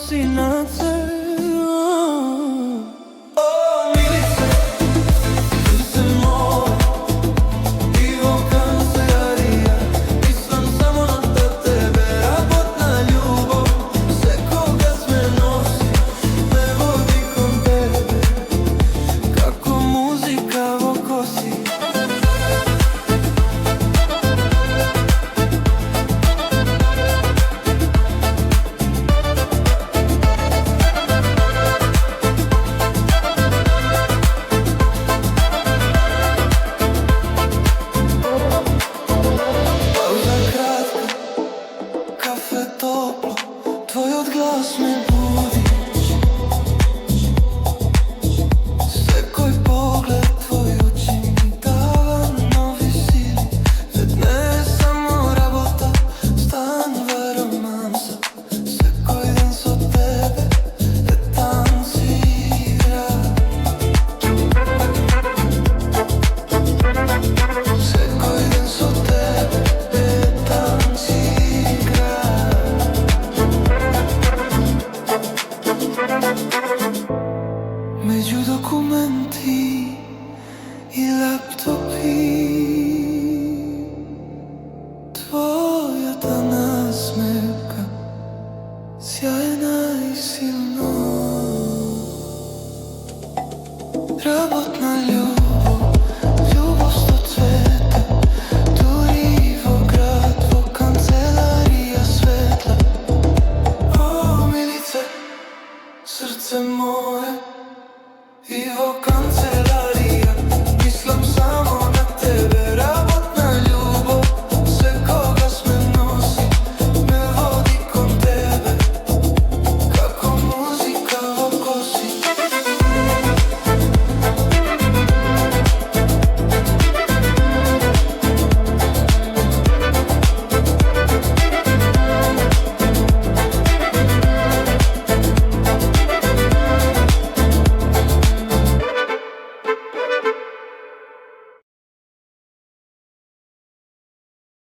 fascinate. Oh, milice, tu se moj, divo kancelarija. Mislim samo na tebe, rabotna ljubav. Sve koga sve nosi, me vodi kod tebe, kako muzika vo kosi. Kafe toplo, tvoj odglas me budi. Sekoj pogled, tvoj oči mi dava novi sili. Ved ne samo rabota, stanova romansa. Sekoj den so tebe, da tancira. Sekoj den so tebe, da tancira. Među dokumenti i laptop